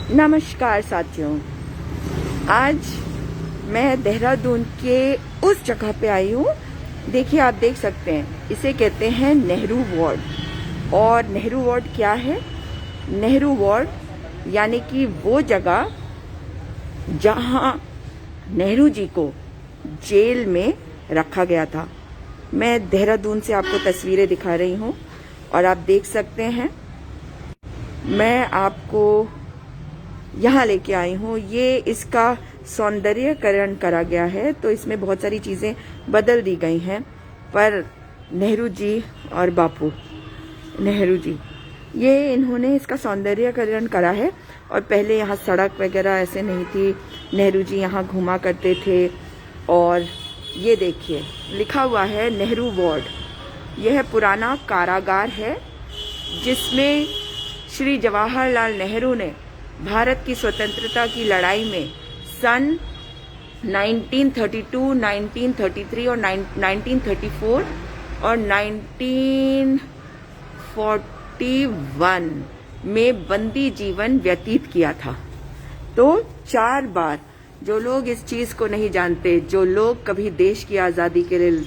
नमस्कार साथियों, आज मैं देहरादून के उस जगह पे आई हूँ। देखिए, आप देख सकते हैं, इसे कहते हैं नेहरू वार्ड। और नेहरू वार्ड क्या है? नेहरू वार्ड यानी कि वो जगह जहाँ नेहरू जी को जेल में रखा गया था। मैं देहरादून से आपको तस्वीरें दिखा रही हूँ और आप देख सकते हैं, मैं आपको यहाँ लेके आई हूँ। ये इसका सौंदर्यकरण करा गया है, तो इसमें बहुत सारी चीज़ें बदल दी गई हैं। पर नेहरू जी और बापू नेहरू जी, ये इन्होंने इसका सौंदर्यकरण करा है। और पहले यहाँ सड़क वगैरह ऐसे नहीं थी, नेहरू जी यहाँ घूमा करते थे। और ये देखिए, लिखा हुआ है नेहरू वार्ड। यह पुराना कारागार है जिसमें श्री जवाहरलाल नेहरू ने भारत की स्वतंत्रता की लड़ाई में सन 1932, 1933 और 1934 और 1941 में बंदी जीवन व्यतीत किया था। तो 4 बार, जो लोग इस चीज को नहीं जानते, जो लोग कभी देश की आजादी के लिए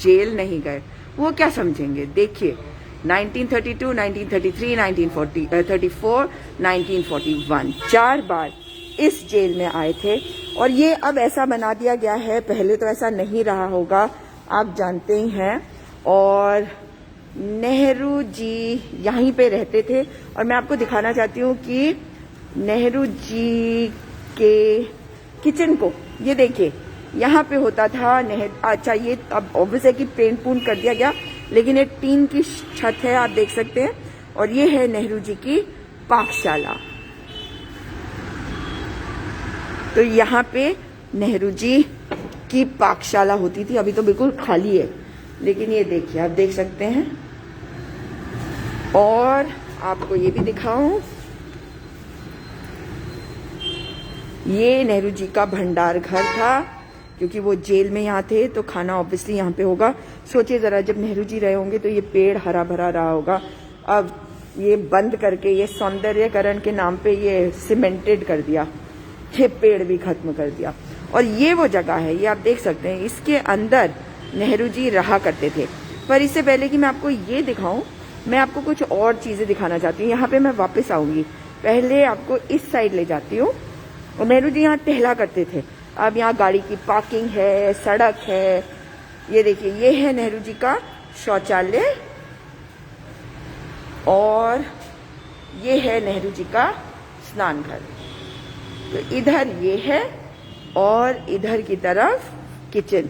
जेल नहीं गए, वो क्या समझेंगे। देखिए, 1932, 1933, 1934, 1941 4 बार इस जेल में आए थे। और ये अब ऐसा बना दिया गया है, पहले तो ऐसा नहीं रहा होगा, आप जानते ही हैं। और नेहरू जी यहीं पे रहते थे। और मैं आपको दिखाना चाहती हूँ कि नेहरू जी के किचन को, ये देखिए, यहाँ पे होता था। अच्छा, ये अब ऑब्वियस है कि पेंट पूंट कर दिया गया, लेकिन ये टीन की छत है, आप देख सकते हैं। और ये है नेहरू जी की पाकशाला। तो यहाँ पे नेहरू जी की पाकशाला होती थी। अभी तो बिल्कुल खाली है, लेकिन ये देखिए, आप देख सकते हैं। और आपको ये भी दिखाऊं, ये नेहरू जी का भंडार घर था, क्योंकि वो जेल में यहाँ थे तो खाना ऑब्वियसली यहाँ पे होगा। सोचिए जरा, जब नेहरू जी रहे होंगे तो ये पेड़ हरा भरा रहा होगा। अब ये बंद करके, ये सौंदर्यकरण के नाम पे ये सीमेंटेड कर दिया, ये पेड़ भी खत्म कर दिया। और ये वो जगह है, ये आप देख सकते हैं, इसके अंदर नेहरू जी रहा करते थे। पर इससे पहले कि मैं आपको ये दिखाऊं, मैं आपको कुछ और चीजें दिखाना चाहती हूँ। यहाँ पे मैं वापस आऊंगी, पहले आपको इस साइड ले जाती हूँ। और नेहरू जी यहाँ टहला करते थे। अब यहाँ गाड़ी की पार्किंग है, सड़क है। ये देखिए, ये है नेहरू जी का शौचालय और ये है नेहरू जी का स्नान घर। तो इधर ये है और इधर की तरफ किचन।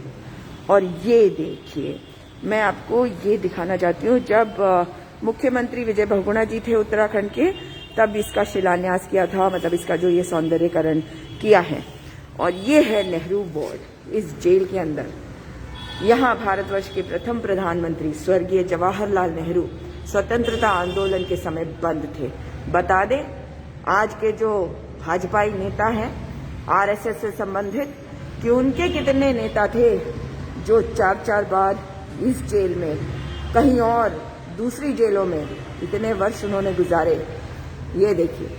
और ये देखिए, मैं आपको ये दिखाना चाहती हूँ, जब मुख्यमंत्री विजय बहुगुणा जी थे उत्तराखंड के, तब इसका शिलान्यास किया था, मतलब इसका जो ये सौंदर्यकरण किया है। और ये है नेहरू वार्ड इस जेल के अंदर। यहाँ भारतवर्ष के प्रथम प्रधानमंत्री स्वर्गीय जवाहरलाल नेहरू स्वतंत्रता आंदोलन के समय बंद थे। बता दें, आज के जो भाजपाई नेता हैं आरएसएस से संबंधित, कि उनके कितने नेता थे जो 4-4 बार इस जेल में, कहीं और दूसरी जेलों में इतने वर्ष उन्होंने गुजारे। ये देखिए,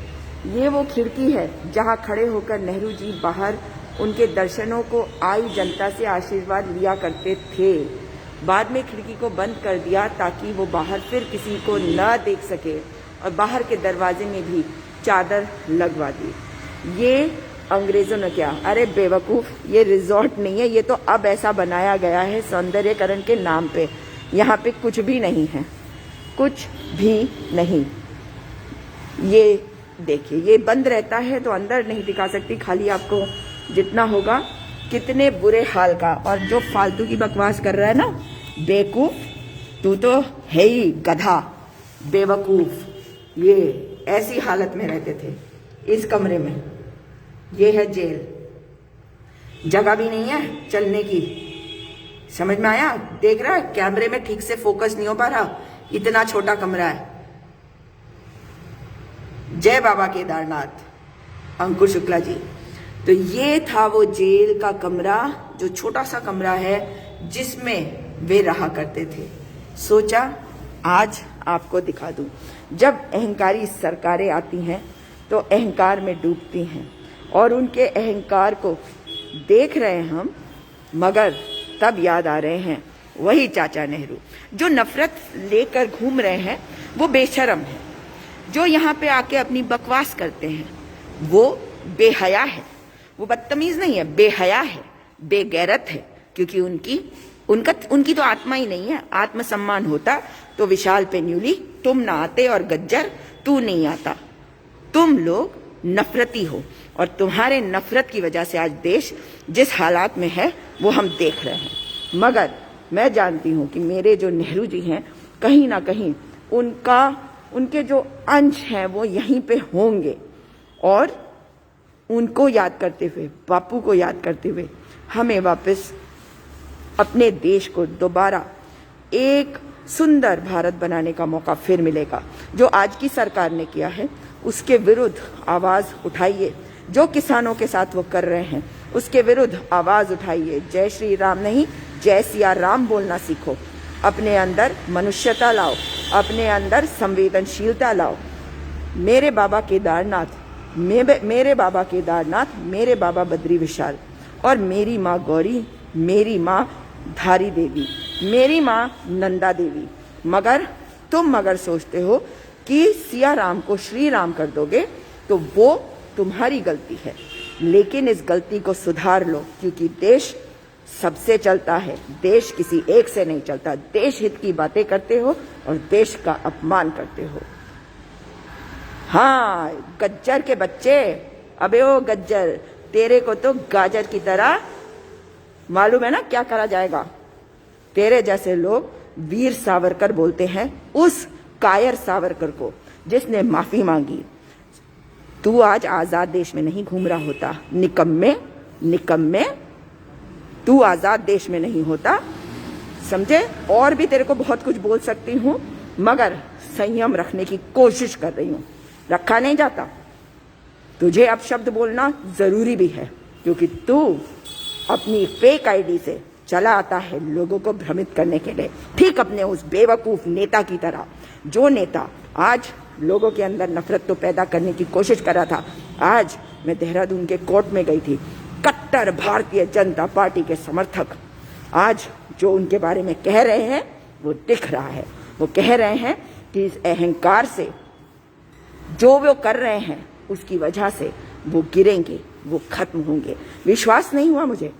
ये वो खिड़की है जहां खड़े होकर नेहरू जी बाहर उनके दर्शनों को आई जनता से आशीर्वाद लिया करते थे। बाद में खिड़की को बंद कर दिया ताकि वो बाहर फिर किसी को न देख सके, और बाहर के दरवाजे में भी चादर लगवा दी। ये अंग्रेजों ने क्या, अरे बेवकूफ, ये रिजॉर्ट नहीं है, ये तो अब ऐसा बनाया गया है सौंदर्यकरण के नाम पे। यहाँ पे कुछ भी नहीं है, कुछ भी नहीं। ये देखिए, ये बंद रहता है तो अंदर नहीं दिखा सकती, खाली आपको जितना होगा। कितने बुरे हाल का। और जो फालतू की बकवास कर रहा है ना, बेवकूफ, तू तो है ही गधा, बेवकूफ। ये ऐसी हालत में रहते थे इस कमरे में। ये है जेल, जगह भी नहीं है चलने की। समझ में आया? देख रहा है, कैमरे में ठीक से फोकस नहीं हो पा रहा, इतना छोटा कमरा है। जय बाबा केदारनाथ, अंकुर शुक्ला जी। तो ये था वो जेल का कमरा, जो छोटा सा कमरा है जिसमें वे रहा करते थे। सोचा आज आपको दिखा दूं। जब अहंकारी सरकारें आती हैं तो अहंकार में डूबती हैं और उनके अहंकार को देख रहे हैं हम, मगर तब याद आ रहे हैं वही चाचा नेहरू जो नफरत लेकर घूम रहे हैं। वो बेशरम है, जो यहाँ पे आके अपनी बकवास करते हैं वो बेहया है, वो बदतमीज नहीं है, बेहया है, बेगैरत है, क्योंकि उनकी तो आत्मा ही नहीं है। आत्मसम्मान होता तो विशाल पेन्यूली तुम ना आते और गज्जर तू नहीं आता। तुम लोग नफरती हो और तुम्हारे नफरत की वजह से आज देश जिस हालात में है वो हम देख रहे हैं। मगर मैं जानती हूं कि मेरे जो नेहरू जी हैं कहीं ना कहीं उनके जो अंश हैं वो यहीं पे होंगे और उनको याद करते हुए, बापू को याद करते हुए हमें वापस अपने देश को दोबारा एक सुंदर भारत बनाने का मौका फिर मिलेगा। जो आज की सरकार ने किया है उसके विरुद्ध आवाज उठाइए। जो किसानों के साथ वो कर रहे हैं उसके विरुद्ध आवाज उठाइए। जय श्री राम नहीं, जय सिया राम बोलना सीखो। अपने अंदर मनुष्यता लाओ, अपने अंदर संवेदनशीलता लाओ। मेरे बाबा केदारनाथ, मेरे बाबा केदारनाथ, मेरे बाबा बद्री विशाल और मेरी माँ गौरी, मेरी माँ धारी देवी, मेरी माँ नंदा देवी। मगर तुम अगर सोचते हो कि सिया राम को श्री राम कर दोगे तो वो तुम्हारी गलती है। लेकिन इस गलती को सुधार लो, क्योंकि देश सबसे चलता है, देश किसी एक से नहीं चलता। देश हित की बातें करते हो और देश का अपमान करते हो। हाँ गज्जर के बच्चे, अबे ओ गज्जर, तेरे को तो गाजर की तरह मालूम है ना क्या करा जाएगा। तेरे जैसे लोग वीर सावरकर बोलते हैं उस कायर सावरकर को जिसने माफी मांगी। तू आज आजाद देश में नहीं घूम रहा होता, निकम्मे निकम्मे, तू आजाद देश में नहीं होता, समझे। और भी तेरे को बहुत कुछ बोल सकती हूं मगर संयम रखने की कोशिश कर रही हूं, रखा नहीं जाता। तुझे अब शब्द बोलना जरूरी भी है क्योंकि तू अपनी फेक आईडी से चला आता है लोगों को भ्रमित करने के लिए, ठीक अपने उस बेवकूफ नेता की तरह। जो नेता आज लोगों के अंदर नफरत तो पैदा करने की कोशिश कर रहा था। आज मैं देहरादून के कोर्ट में गई थी, कट्टर भारतीय जनता पार्टी के समर्थक आज जो उनके बारे में कह रहे हैं वो दिख रहा है। वो कह रहे हैं कि इस अहंकार से जो वो कर रहे हैं उसकी वजह से वो गिरेंगे, वो खत्म होंगे। विश्वास नहीं हुआ मुझे,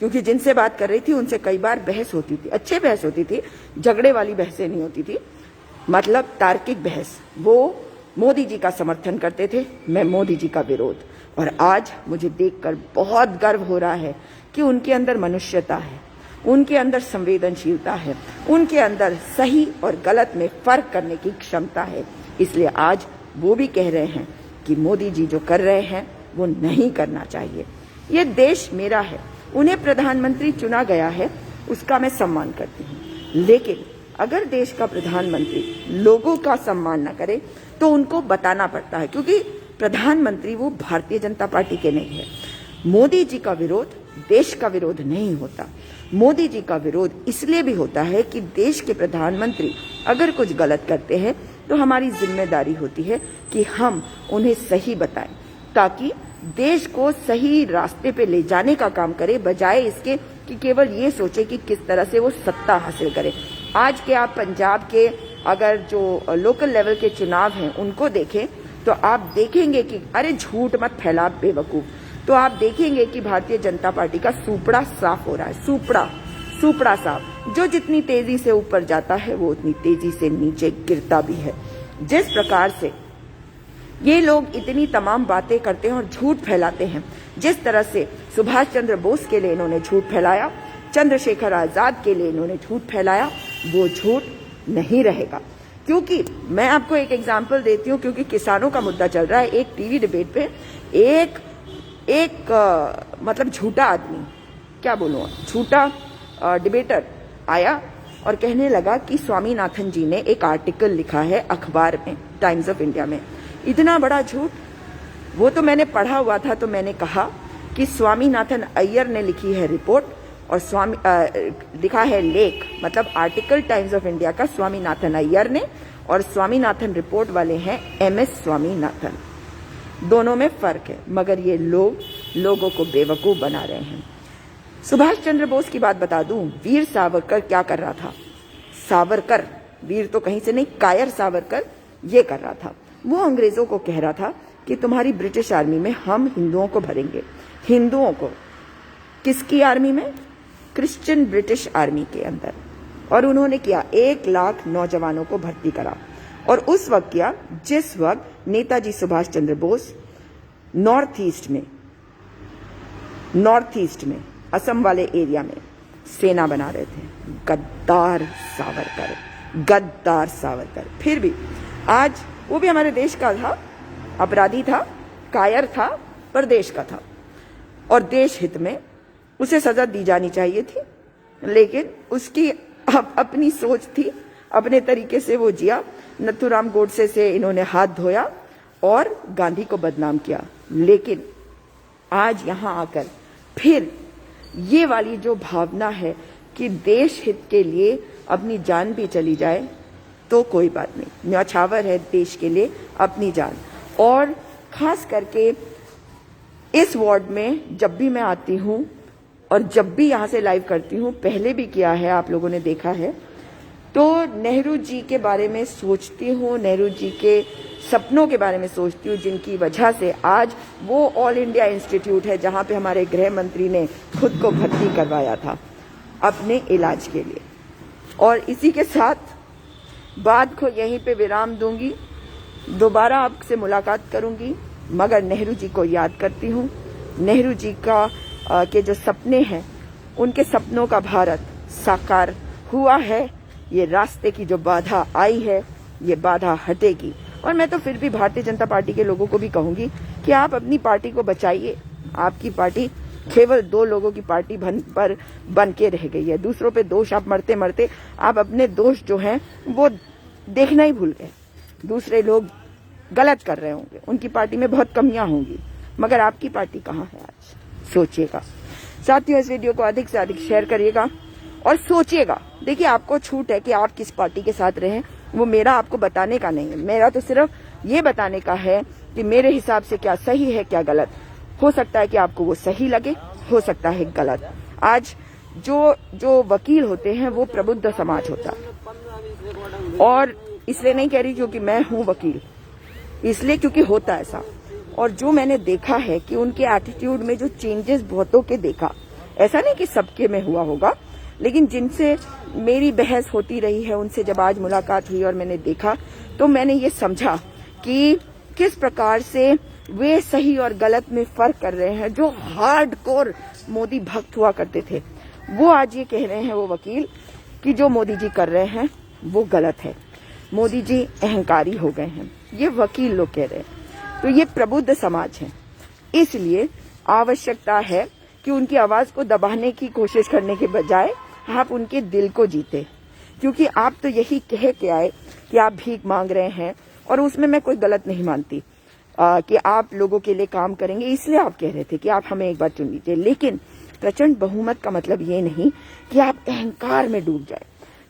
क्योंकि जिनसे बात कर रही थी उनसे कई बार बहस होती थी, अच्छे बहस होती थी, झगड़े वाली बहसें नहीं होती थी, मतलब तार्किक बहस। वो मोदी जी का समर्थन करते थे, मैं मोदी जी का विरोध। और आज मुझे देखकर बहुत गर्व हो रहा है कि उनके अंदर मनुष्यता है, उनके अंदर संवेदनशीलता है, उनके अंदर सही और गलत में फर्क करने की क्षमता है। इसलिए आज वो भी कह रहे हैं कि मोदी जी जो कर रहे हैं वो नहीं करना चाहिए। ये देश मेरा है, उन्हें प्रधानमंत्री चुना गया है, उसका मैं सम्मान करती हूँ। लेकिन अगर देश का प्रधानमंत्री लोगों का सम्मान न करे तो उनको बताना पड़ता है, क्योंकि प्रधानमंत्री वो भारतीय जनता पार्टी के नहीं है। मोदी जी का विरोध देश का विरोध नहीं होता। मोदी जी का विरोध इसलिए भी होता है कि देश के प्रधानमंत्री अगर कुछ गलत करते हैं तो हमारी जिम्मेदारी होती है कि हम उन्हें सही बताएं, ताकि देश को सही रास्ते पे ले जाने का काम करे, बजाय इसके कि केवल ये सोचे कि किस तरह से वो सत्ता हासिल करे। आज के आप पंजाब के अगर जो लोकल लेवल के चुनाव हैं उनको देखें तो आप देखेंगे कि अरे झूठ मत फैला बेवकूफ, तो आप देखेंगे कि भारतीय जनता पार्टी का सुपड़ा साफ हो रहा है। सुपड़ा साफ, जो जितनी तेजी से ऊपर जाता है वो उतनी तेजी से नीचे गिरता भी है। जिस प्रकार से ये लोग इतनी तमाम बातें करते हैं और झूठ फैलाते हैं, जिस तरह से सुभाष चंद्र बोस के लिए इन्होंने झूठ फैलाया, चंद्रशेखर आजाद के लिए इन्होंने झूठ फैलाया, वो झूठ नहीं रहेगा। क्योंकि मैं आपको एक एग्जाम्पल देती हूँ, क्योंकि किसानों का मुद्दा चल रहा है। एक टीवी डिबेट पे मतलब झूठा आदमी, क्या बोलूँ, झूठा डिबेटर आया और कहने लगा कि स्वामीनाथन जी ने एक आर्टिकल लिखा है अखबार में, टाइम्स ऑफ इंडिया में। इतना बड़ा झूठ। वो तो मैंने पढ़ा हुआ था, तो मैंने कहा कि स्वामीनाथन अय्यर ने लिखी है रिपोर्ट और लिखा है लेख, मतलब आर्टिकल टाइम्स ऑफ इंडिया का स्वामीनाथन अय्यर ने, और स्वामीनाथन रिपोर्ट वाले हैं MS स्वामीनाथन। दोनों में फर्क है, मगर ये लोग लोगों को बेवकूफ बना रहे हैं। सुभाष चंद्र बोस की बात बता दूं, वीर सावरकर क्या कर रहा था? सावरकर, वीर तो कहीं से नहीं, कायर सावरकर ये कर रहा था। वो अंग्रेजों को कह रहा था कि तुम्हारी ब्रिटिश आर्मी में हम हिंदुओं को भरेंगे। हिंदुओं को किसकी आर्मी में? क्रिश्चियन ब्रिटिश आर्मी के अंदर। और उन्होंने किया, 1 लाख नौजवानों को भर्ती करा। और उस वक्त किया जिस वक्त नेताजी सुभाष चंद्र बोस नॉर्थ ईस्ट में असम वाले एरिया में सेना बना रहे थे। गद्दार सावरकर। फिर भी आज वो भी हमारे देश का था, अपराधी था, कायर था, पर देश का था और देश हित में उसे सजा दी जानी चाहिए थी। लेकिन उसकी अपनी सोच थी, अपने तरीके से वो जिया। नथुराम गोडसे से इन्होंने हाथ धोया और गांधी को बदनाम किया। लेकिन आज यहां आकर फिर ये वाली जो भावना है कि देश हित के लिए अपनी जान भी चली जाए तो कोई बात नहीं, न्यौछावर है देश के लिए अपनी जान। और खास करके इस वार्ड में जब भी मैं आती हूं और जब भी यहां से लाइव करती हूं, पहले भी किया है, आप लोगों ने देखा है, तो नेहरू जी के बारे में सोचती हूँ, नेहरू जी के सपनों के बारे में सोचती हूँ, जिनकी वजह से आज वो ऑल इंडिया इंस्टीट्यूट है जहाँ पे हमारे गृह मंत्री ने खुद को भर्ती करवाया था अपने इलाज के लिए। और इसी के साथ बात को यहीं पे विराम दूंगी। दोबारा आपसे मुलाकात करूंगी, मगर नेहरू जी को याद करती हूँ। नेहरू जी के जो सपने हैं, उनके सपनों का भारत साकार हुआ है। ये रास्ते की जो बाधा आई है, ये बाधा हटेगी। और मैं तो फिर भी भारतीय जनता पार्टी के लोगों को भी कहूंगी कि आप अपनी पार्टी को बचाइए। आपकी पार्टी केवल 2 लोगों की पार्टी बन के रह गई है। दूसरों पे दोष आप मरते मरते आप अपने दोष जो हैं वो देखना ही भूल गए। दूसरे लोग गलत कर रहे होंगे, उनकी पार्टी में बहुत कमियां होंगी, मगर आपकी पार्टी कहाँ है आज? सोचिएगा। साथियों, इस वीडियो को अधिक से अधिक शेयर करिएगा और सोचिएगा। देखिए, आपको छूट है कि आप किस पार्टी के साथ रहें, वो मेरा आपको बताने का नहीं है। मेरा तो सिर्फ ये बताने का है कि मेरे हिसाब से क्या सही है, क्या गलत। हो सकता है कि आपको वो सही लगे, हो सकता है गलत। आज जो वकील होते हैं वो प्रबुद्ध समाज होता है। और इसलिए नहीं कह रही क्योंकि मैं हूं वकील, इसलिए क्योंकि होता है ऐसा। और जो मैंने देखा है कि उनके एटीट्यूड में जो चेंजेस बहुतों के देखा, ऐसा नहीं कि सबके में हुआ होगा, लेकिन जिनसे मेरी बहस होती रही है, उनसे जब आज मुलाकात हुई और मैंने देखा, तो मैंने ये समझा कि किस प्रकार से वे सही और गलत में फर्क कर रहे हैं। जो हार्डकोर मोदी भक्त हुआ करते थे, वो आज ये कह रहे हैं, वो वकील, कि जो मोदी जी कर रहे हैं वो गलत है, मोदी जी अहंकारी हो गए हैं। ये वकील लोग कह रहे हैं। तो ये प्रबुद्ध समाज है, इसलिए आवश्यकता है कि उनकी आवाज को दबाने की कोशिश करने के बजाय आप उनके दिल को जीते। क्योंकि आप तो यही कह के आए कि आप भीख मांग रहे हैं, और उसमें मैं कोई गलत नहीं मानती कि आप लोगों के लिए काम करेंगे, इसलिए आप कह रहे थे कि आप हमें एक बार चुन लीजिए। लेकिन प्रचंड बहुमत का मतलब ये नहीं कि आप अहंकार में डूब जाए।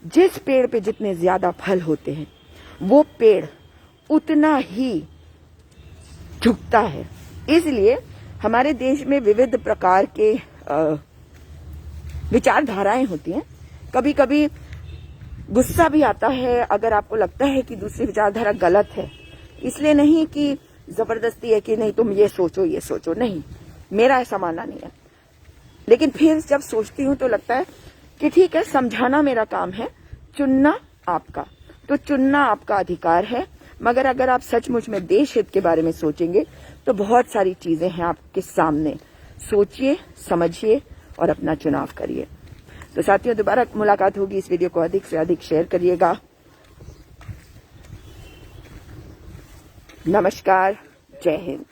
जिस पेड़ पे जितने ज्यादा फल होते हैं, वो पेड़ उतना ही झुकता है। इसलिए हमारे देश में विविध प्रकार के विचारधाराएं होती हैं। कभी कभी गुस्सा भी आता है अगर आपको लगता है कि दूसरी विचारधारा गलत है। इसलिए नहीं कि जबरदस्ती है कि नहीं तुम ये सोचो, नहीं, मेरा ऐसा मानना नहीं है। लेकिन फिर जब सोचती हूँ तो लगता है कि ठीक है, समझाना मेरा काम है, चुनना आपका। तो चुनना आपका अधिकार है, मगर अगर आप सचमुच में देश हित के बारे में सोचेंगे तो बहुत सारी चीजें हैं आपके सामने। सोचिए, समझिए और अपना चुनाव करिए। तो साथियों, दोबारा मुलाकात होगी। इस वीडियो को अधिक से अधिक शेयर करिएगा। नमस्कार, जय हिंद।